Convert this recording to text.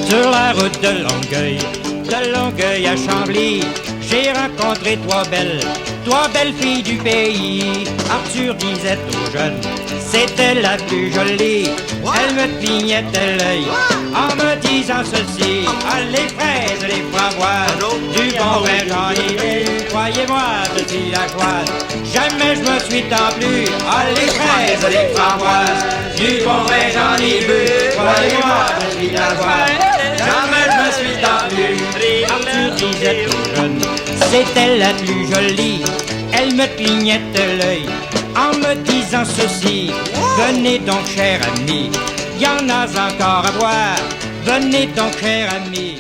Sur la route de Longueuil à Chambly, j'ai rencontré trois belles filles du pays. Arthur disait aux jeunes, c'était la plus jolie. Elle me clignotait l'œil en me disant ceci: ah, les fraises, les framboises, du bon vin j'en ai bu. Croyez-moi, je suis la joie, jamais je me suis tant plu. Ah, les fraises, les framboises, du bon vin j'en ai bu. Croyez-moi, je suis la joie, jamais je me suis tant plu. Arthur disait aux jeunes, c'était la plus jolie. Elle me clignotait l'œil en me disant ceci: venez donc, cher ami, y en a encore à boire. Venez donc, cher ami.